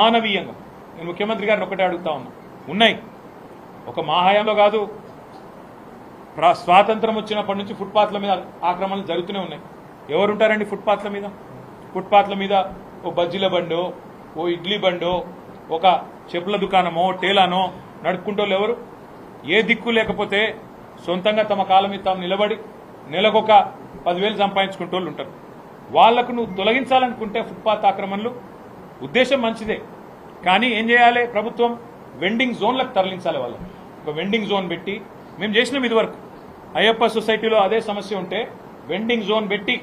మానవీయంగా నేను ముఖ్యమంత్రి గారిని ఒకటే అడుగుతా ఉన్నా, ఉన్నాయి ఒక మా హయాంలో కాదు, స్వాతంత్రం వచ్చినప్పటి నుంచి ఫుట్పాత్ల మీద ఆక్రమణలు జరుగుతూనే ఉన్నాయి. ఎవరుంటారండి ఫుట్పాత్ల మీద? ఫుట్పాత్ల మీద ఓ బజ్జీల బండో, ఓ ఇడ్లీ బండో, ఒక చెప్పుల దుకాణమో టేలానో నడుపుకుంటోళ్ళు ఎవరు? ఏ దిక్కు లేకపోతే సొంతంగా తమ కాళ్ళ మీద తాము నిలబడి నెలకొక 10,000 సంపాదించుకుంటోళ్ళు ఉంటారు. వాళ్లకు నువ్వు తొలగించాలనుకుంటే ఫుట్పాత్ ఆక్రమణలు ఉద్దేశం మంచిదే, కానీ ఏం చేయాలి? ప్రభుత్వం వెండింగ్ జోన్లకు తరలించాలి. వాళ్ళకి ఒక వెండింగ్ జోన్ పెట్టి, మేము చేసినాం ఇదివరకు అయ్యప్ప సొసైటీలో అదే సమస్య ఉంటే వెండింగ్ జోన్ పెట్టి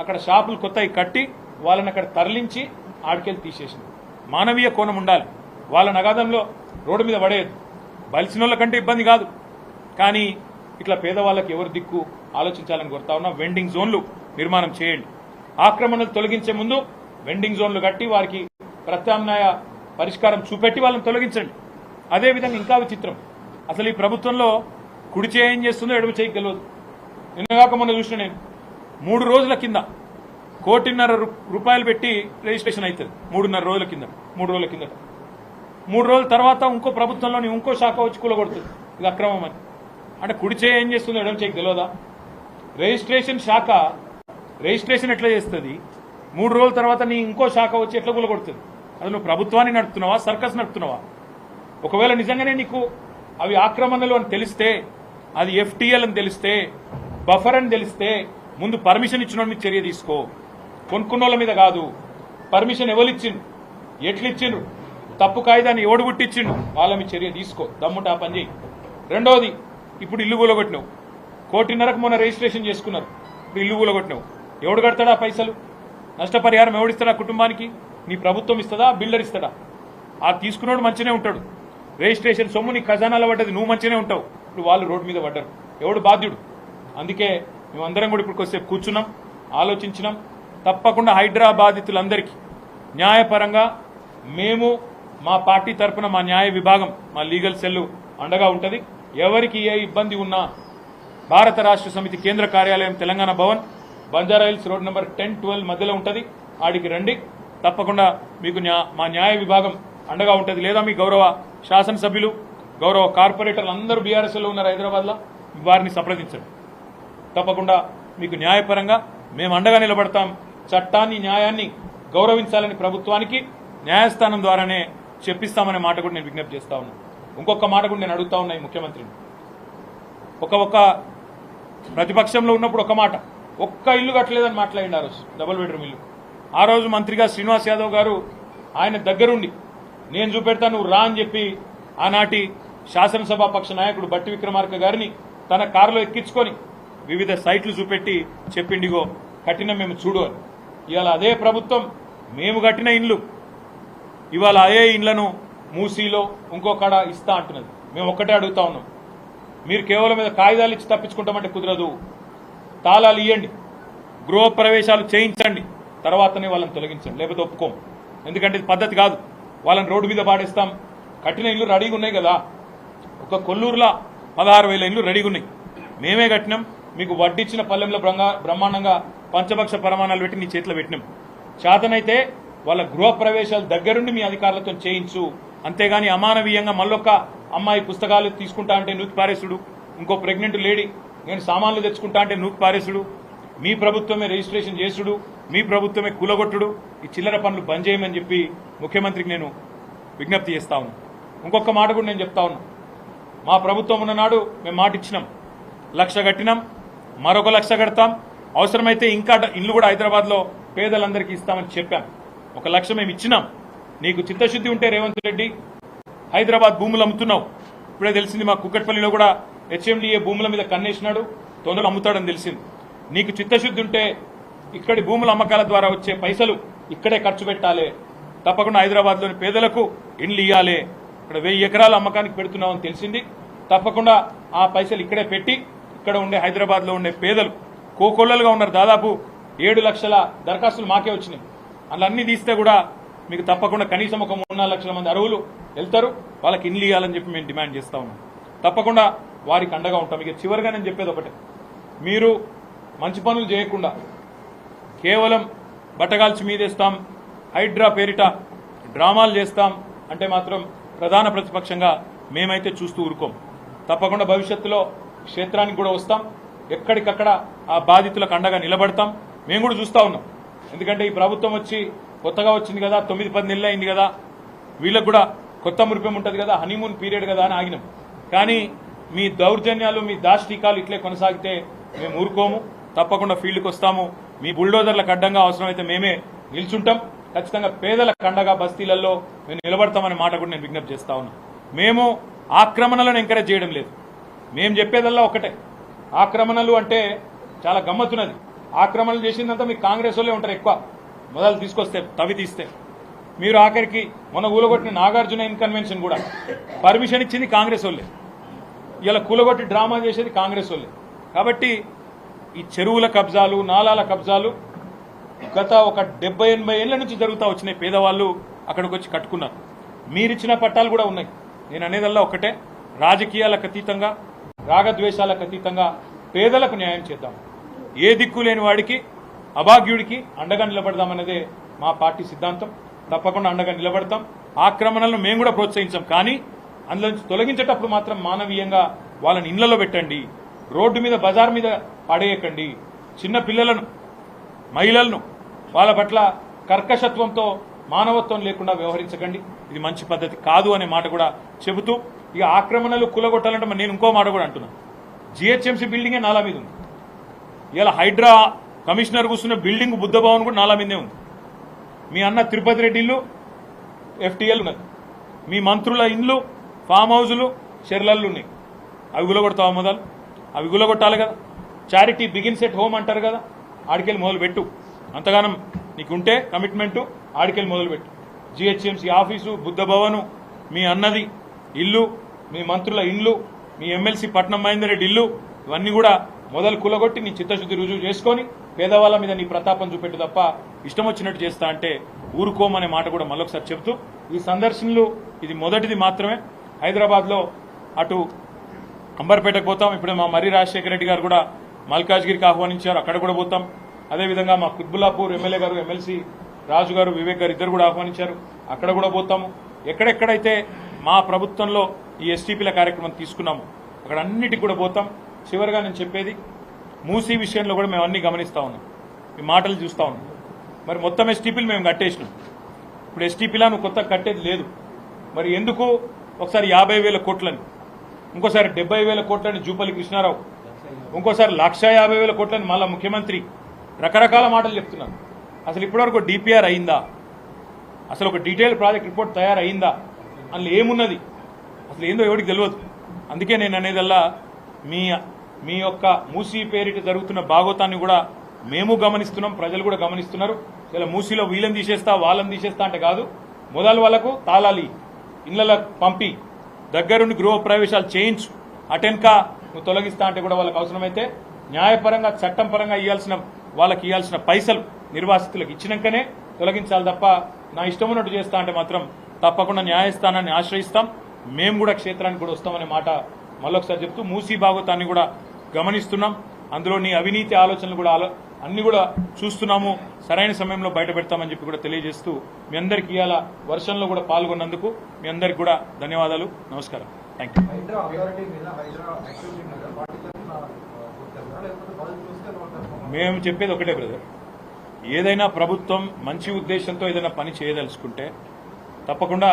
అక్కడ షాపులు కొత్తవి కట్టి వాళ్ళని అక్కడ తరలించి ఆడికెళ్ళి తీసేసింది. మానవీయ కోణం ఉండాలి. వాళ్ళ నగాదంలో రోడ్డు మీద పడేయద్దు. బలిసిన వాళ్ళ కంటే ఇబ్బంది కాదు, కానీ ఇట్లా పేదవాళ్ళకి ఎవరు దిక్కు ఆలోచించాలని కోరుతా ఉన్నా. వెండింగ్ జోన్లు నిర్మాణం చేయండి. ఆక్రమణలు తొలగించే ముందు వెండింగ్ జోన్లు కట్టి వారికి ప్రత్యామ్నాయ పరిష్కారం చూపెట్టి వాళ్ళని తొలగించండి. అదేవిధంగా ఇంకా విచిత్రం, అసలు ఈ ప్రభుత్వంలో కుడి చేయి ఏం చేస్తుందో ఎడమ చేయికి తెలియదు. నిన్నగాక మొన్న చూసిన నేను 3 రోజుల కింద 1,50,00,000 రూపాయలు పెట్టి రిజిస్ట్రేషన్ అవుతుంది. 3.5 రోజుల కింద 3 రోజుల కిందట. 3 రోజుల తర్వాత ఇంకో ప్రభుత్వంలోని ఇంకో శాఖ వచ్చి కూలగొడుతుంది. ఇది అక్రమం అని. అంటే కుడి చేయి ఏం చేస్తుందో ఎడమ చేయికి తెలియదా? రిజిస్ట్రేషన్ శాఖ రిజిస్ట్రేషన్ ఎట్లా చేస్తుంది? 3 రోజుల తర్వాత నీ ఇంకో శాఖ వచ్చి ఎట్లా కూలగొడుతుంది? అది నువ్వు ప్రభుత్వాన్ని నడుపుతున్నావా, సర్కస్ నడుపుతున్నావా? ఒకవేళ నిజంగానే నీకు అవి ఆక్రమణలు అని తెలిస్తే, అది ఎఫ్టీఎల్ అని తెలిస్తే, బఫర్ అని తెలిస్తే ముందు పర్మిషన్ ఇచ్చిన మీద చర్య తీసుకో. కొనుక్కున్నోళ్ళ మీద కాదు. పర్మిషన్ ఎవరిచ్చిండు, ఎట్లిచ్చిండు, తప్పు కాయిదాన్ని ఎవడు గుట్టిచ్చిండు, వాళ్ళ మీద చర్య తీసుకో. దమ్ముంటే ఆ పని చేయి. రెండోది, ఇప్పుడు ఇల్లు కూలగొట్టినావు. 1,50,00,000 మొన్న రిజిస్ట్రేషన్ చేసుకున్నారు. ఇప్పుడు ఇల్లు కూలగొట్టినావు. ఎవడు కడతాడా పైసలు? నష్టపరిహారం ఎవడిస్తాడా కుటుంబానికి? నీ ప్రభుత్వం ఇస్తుందా, బిల్డర్ ఇస్తాడా? ఆ తీసుకున్నాడు మంచినే ఉంటాడు. రిజిస్ట్రేషన్ సొమ్ము నీ ఖజానాలో పడ్డది, నువ్వు మంచినే ఉంటావు. ఇప్పుడు వాళ్ళు రోడ్డు మీద పడ్డారు. ఎవడు బాధ్యుడు? అందుకే మేమందరం కూడా ఇప్పుడు కొద్దిసేపు కూర్చున్నాం, ఆలోచించినాం. తప్పకుండా హైడ్రా బాధితులందరికీ న్యాయపరంగా మేము మా పార్టీ తరఫున మా న్యాయ విభాగం, మా లీగల్ సెల్ అండగా ఉంటుంది. ఎవరికి ఏ ఇబ్బంది ఉన్నా భారత రాష్ట్ర సమితి కేంద్ర కార్యాలయం తెలంగాణ భవన్, బంజారాహిల్స్ రోడ్ నెంబర్ 10-12 మధ్యలో ఉంటుంది. ఆడికి రండి. తప్పకుండా మీకు మా న్యాయ విభాగం అండగా ఉంటుంది. లేదా మీ గౌరవ శాసనసభ్యులు, గౌరవ కార్పొరేటర్లు అందరూ బీఆర్ఎస్లో ఉన్నారు హైదరాబాద్లో, వారిని సంప్రదించండి. తప్పకుండా మీకు న్యాయపరంగా మేము అండగా నిలబడతాం. చట్టాన్ని, న్యాయాన్ని గౌరవించాలని ప్రభుత్వానికి న్యాయస్థానం ద్వారానే చెప్పిస్తామనే మాట కూడా నేను విజ్ఞప్తి చేస్తా ఉన్నాను. ఇంకొక మాట కూడా నేను అడుగుతా ఉన్నా ఈ ముఖ్యమంత్రిని. ఒక ప్రతిపక్షంలో ఉన్నప్పుడు ఒక మాట, ఒక్క ఇల్లు కట్టలేదని మాట్లాడింది. ఆ రోజు డబుల్ బెడ్రూమ్ ఇల్లు. ఆ రోజు మంత్రిగా శ్రీనివాస్ యాదవ్ గారు ఆయన దగ్గరుండి నేను చూపెడతా నువ్వు రా అని చెప్పి ఆనాటి శాసనసభాపక్ష నాయకుడు బట్టి విక్రమార్క గారిని తన కారులో ఎక్కించుకొని వివిధ సైట్లు చూపెట్టి చెప్పిండిగో కట్టిన మేము చూడు అని. ఇవాళ అదే ప్రభుత్వం మేము కట్టిన ఇండ్లు ఇవాళ అదే ఇండ్లను మూసీలో ఇంకొకడ ఇస్తా అంటున్నది. మేము ఒక్కటే అడుగుతా ఉన్నాం, మీరు కేవలం మీద కాగితాలు ఇచ్చి తప్పించుకుంటామంటే కుదరదు. తాళాలు ఇవ్వండి, గృహప్రవేశాలు చేయించండి, తర్వాతనే వాళ్ళని తొలగించండి, లేకపోతే ఒప్పుకోం. ఎందుకంటే ఇది పద్ధతి కాదు. వాళ్ళని రోడ్డు మీద పాడేస్తాం. కట్టిన ఇల్లు రెడీగా ఉన్నాయి కదా, ఒక కొల్లూరులో 16,000 ఇల్లు రెడీగా ఉన్నాయి. మేమే కట్టినాం. మీకు వడ్డిచ్చిన పల్లెంలో బ్రహ్మాండంగా పంచపక్ష ప్రమాణాలు పెట్టి నీ చేతిలో పెట్టినాం. చేతనైతే వాళ్ళ గృహప్రవేశాలు దగ్గరుండి మీ అధికారులతో చేయించు. అంతేగాని అమానవీయంగా మళ్ళొక్క అమ్మాయి పుస్తకాలు తీసుకుంటా అంటే నూకి పారేసుడు, ఇంకో ప్రెగ్నెంట్ లేడీ నేను సామాన్లు తెచ్చుకుంటా అంటే నూకి పారేసుడు, మీ ప్రభుత్వమే రిజిస్ట్రేషన్ చేసుడు, మీ ప్రభుత్వమే కూలగొట్టుడు, ఈ చిల్లర పనులు బంద్ చేయమని చెప్పి ముఖ్యమంత్రికి నేను విజ్ఞప్తి చేస్తా ఉన్నా. ఇంకొక మాట కూడా నేను చెప్తా ఉన్నా. మా ప్రభుత్వం ఉన్ననాడు మేము మాట ఇచ్చినాం, 1,00,000 కట్టినాం, మరొక 1,00,000 కడతాం, అవసరమైతే ఇంకా ఇల్లు కూడా హైదరాబాద్లో పేదలందరికీ ఇస్తామని చెప్పాం. 1,00,000 మేము ఇచ్చినాం. నీకు చిత్తశుద్ధి ఉంటే రేవంత్ రెడ్డి హైదరాబాద్ భూములు అమ్ముతున్నావు. ఇప్పుడే తెలిసింది మా కుక్కట్పల్లిలో కూడా హెచ్ఎండిఏ భూముల మీద కన్నేసినాడు, తొందరలో అమ్ముతాడని తెలిసింది. నీకు చిత్తశుద్ధి ఉంటే ఇక్కడి భూముల అమ్మకాల ద్వారా వచ్చే పైసలు ఇక్కడే ఖర్చు పెట్టాలి. తప్పకుండా హైదరాబాద్లోని పేదలకు ఇండ్లు ఇవ్వాలి. ఇక్కడ 1000 ఎకరాల అమ్మకానికి పెడుతున్నామని తెలిసింది. తప్పకుండా ఆ పైసలు ఇక్కడే పెట్టి ఇక్కడ ఉండే హైదరాబాద్లో ఉండే పేదలు కోకొల్లలుగా ఉన్నారు. దాదాపు 7 లక్షల దరఖాస్తులు మాకే వచ్చినాయి. అలా అన్ని తీస్తే కూడా మీకు తప్పకుండా కనీసం ఒక 3-4 లక్షల మంది అర్హులు వెళ్తారు. వాళ్ళకి ఇండ్లు ఇవ్వాలని చెప్పి మేము డిమాండ్ చేస్తా ఉన్నాం. తప్పకుండా వారికి అండగా ఉంటాం. ఇక చివరిగా నేను చెప్పేది ఒకటే, మీరు మంచి పనులు చేయకుండా కేవలం బట్టగాల్చి మీదేస్తాం, హైడ్రా పేరిట డ్రామాలు చేస్తాం అంటే మాత్రం ప్రధాన ప్రతిపక్షంగా మేమైతే చూస్తూ ఊరుకోం. తప్పకుండా భవిష్యత్తులో క్షేత్రానికి కూడా వస్తాం, ఎక్కడికక్కడ ఆ బాధితులకు అండగా నిలబడతాం. మేము కూడా చూస్తూ ఉన్నాం. ఎందుకంటే ఈ ప్రభుత్వం వచ్చి కొత్తగా వచ్చింది కదా, 9-10 నెలలు అయింది కదా, వీళ్ళకు కూడా కొత్త మురిపం ఉంటుంది కదా, హనీమూన్ పీరియడ్ కదా అని ఆగినాం. కానీ మీ దౌర్జన్యాలు, మీ దాష్టికాలు ఇట్లే కొనసాగితే మేము ఊరుకోము. తప్పకుండా ఫీల్డ్కి వస్తాము. మీ బుల్డోజర్లకు అడ్డంగా అవసరమైతే మేమే నిల్చుంటాం. ఖచ్చితంగా పేదలకు అండగా బస్తీలలో మేము నిలబడతామనే మాట కూడా నేను విజ్ఞప్తి చేస్తా ఉన్నా. మేము ఆక్రమణలను ఎంకరేజ్ చేయడం లేదు. మేము చెప్పేదల్లా ఒకటే, ఆక్రమణలు అంటే చాలా గమ్మత్తున్నది. ఆక్రమణలు చేసిందంతా మీకు కాంగ్రెస్ వాళ్ళే ఉంటారు ఎక్కువ, మొదలు తీసుకొస్తే తవి తీస్తే. మీరు ఆఖరికి మొన్న కూలగొట్టిన నాగార్జున కన్వెన్షన్ కూడా పర్మిషన్ ఇచ్చింది కాంగ్రెస్ వాళ్ళే. ఇలా కూలగొట్టి డ్రామా చేసేది కాంగ్రెస్ వాళ్ళే. కాబట్టి ఈ చెరువుల కబ్జాలు, నాలాల కబ్జాలు గత ఒక 70-80 ఏళ్ల నుంచి జరుగుతూ వచ్చినాయి. పేదవాళ్ళు అక్కడికి వచ్చి కట్టుకున్నారు. మీరిచ్చిన పట్టాలు కూడా ఉన్నాయి. నేను అనేదల్లా ఒకటే, రాజకీయాలకు అతీతంగా, రాగద్వేషాలకు అతీతంగా పేదలకు న్యాయం చేద్దాం. ఏ దిక్కు లేని వాడికి, అభాగ్యుడికి అండగా నిలబడదామన్నదే మా పార్టీ సిద్ధాంతం. తప్పకుండా అండగా నిలబడతాం. ఆక్రమణలను మేము కూడా ప్రోత్సహించాం. కానీ అందులో నుంచి తొలగించేటప్పుడు మాత్రం మానవీయంగా వాళ్ళని ఇళ్లలో పెట్టండి, రోడ్డు మీద, బజార్ మీద పడేయకండి. చిన్న పిల్లలను, మహిళలను వాళ్ళ పట్ల కర్కశత్వంతో, మానవత్వం లేకుండా వ్యవహరించకండి. ఇది మంచి పద్ధతి కాదు అనే మాట కూడా చెబుతూ, ఇక ఆక్రమణలు కూలగొట్టాలంటే నేను ఇంకో మాట కూడా అంటున్నాను. జిహెచ్ఎంసీ బిల్డింగే నాలా మీద ఉంది. ఇలా హైడ్రా కమిషనర్ కూర్చున్న బిల్డింగ్ బుద్ధ భవన్ కూడా నాలా మీదే ఉంది. మీ అన్న తిరుపతి రెడ్డి ఇల్లు FTL ఉన్నది. మీ మంత్రుల ఇండ్లు, ఫామ్ హౌజులు, చెర్లళ్ళు ఉన్నాయి. అవి గులగొడతావా? మొదలు అవి గులగొట్టాలి కదా. చారిటీ బిగిన్స్ ఎట్ హోమ్ అంటారు కదా, ఆడికెళ్ళి మొదలుపెట్టు. అంతగానం నీకుంటే కమిట్మెంటు, ఆడికెళ్ళి మొదలుపెట్టు. జిహెచ్ఎంసీ ఆఫీసు, బుద్ధ భవను, మీ అన్నది ఇల్లు, మీ మంత్రుల ఇండ్లు, మీ ఎమ్మెల్సీ పట్నం మహేందర్ రెడ్డి ఇల్లు, ఇవన్నీ కూడా మొదలు కులగొట్టి నీ చిత్తశుద్ధి రుజువు చేసుకొని పేదవాళ్ళ మీద నీ ప్రతాపం చూపెట్టు తప్ప ఇష్టం వచ్చినట్టు చేస్తా అంటే ఊరుకోమనే మాట కూడా మళ్ళొకసారి చెబుతూ, ఈ సందర్శనలు ఇది మొదటిది మాత్రమే. హైదరాబాద్లో అటు అంబర్పేటకు పోతాం. ఇప్పుడు మా మర్రి రాజశేఖర రెడ్డి గారు కూడా మల్కాజ్గిరికి ఆహ్వానించారు, అక్కడ కూడా పోతాం. అదేవిధంగా మా కుత్బుల్లాపూర్ ఎమ్మెల్యే గారు, ఎమ్మెల్సీ రాజు గారు, వివేక్ గారు ఇద్దరు కూడా ఆహ్వానించారు, అక్కడ కూడా పోతాము. ఎక్కడెక్కడైతే మా ప్రభుత్వంలో ఈ ఎస్టీపీల కార్యక్రమం తీసుకున్నాము అక్కడ అన్నిటికి కూడా పోతాం. చివరిగా నేను చెప్పేది, మూసీ విషయంలో కూడా మేము అన్ని గమనిస్తా ఉన్నాం, మీ మాటలు చూస్తా ఉన్నాం. మరి మొత్తం ఎస్టీపీలు మేము కట్టేసినాం. ఇప్పుడు ఎస్టీపీలా నువ్వు కొత్తగా కట్టేది లేదు. మరి ఎందుకు ఒకసారి 50,000 కోట్లని, ఇంకోసారి 70,000 కోట్లని జూపల్లి కృష్ణారావు, ఇంకోసారి 150,000 కోట్లని మళ్ళా ముఖ్యమంత్రి రకరకాల మాటలు చెప్తున్నారు. అసలు ఇప్పటివరకు డిపిఆర్ అయిందా? అసలు ఒక డీటెయిల్ ప్రాజెక్ట్ రిపోర్ట్ తయారైందా? అందులో ఏమున్నది అసలు ఏందో ఎవరికి తెలియదు. అందుకే నేను అనేదల్లా మీ యొక్క మూసీ పేరిట జరుగుతున్న భాగోతాన్ని కూడా మేము గమనిస్తున్నాం, ప్రజలు కూడా గమనిస్తున్నారు. ఇలా మూసీలో వీళ్ళని తీసేస్తా, వాళ్ళని తీసేస్తా అంటే కాదు, మొదలు వాళ్ళకు తాళాలి, ఇళ్లకు పంపి, దగ్గరుండి గృహ ప్రవేశాలు చేయించు, అటెన్కా నువ్వు తొలగిస్తా అంటే కూడా వాళ్ళకి అవసరమైతే న్యాయపరంగా, చట్టం పరంగా వాళ్ళకి ఇవ్వాల్సిన పైసలు నిర్వాసితులకు ఇచ్చినాకనే తొలగించాలి తప్ప నా ఇష్టం ఉన్నట్టు చేస్తా అంటే మాత్రం తప్పకుండా న్యాయస్థానాన్ని ఆశ్రయిస్తాం. మేము కూడా క్షేత్రానికి కూడా వస్తామనే మాట మళ్ళొకసారి చెప్తూ, మూసీ భాగోతాన్ని కూడా గమనిస్తున్నాం. అందులోని అవినీతి ఆలోచనలు కూడా అన్ని కూడా చూస్తున్నాము. సరైన సమయంలో బయట పెడతామని చెప్పి కూడా తెలియజేస్తూ, మీ అందరికీ ఇవాళ వర్షంలో కూడా పాల్గొన్నందుకు మీ అందరికీ కూడా ధన్యవాదాలు. నమస్కారం. Thank you. మేము చెప్పేది ఒకటే బ్రదర్, ఏదైనా ప్రభుత్వం మంచి ఉద్దేశంతో ఏదైనా పని చేయదలుచుకుంటే తప్పకుండా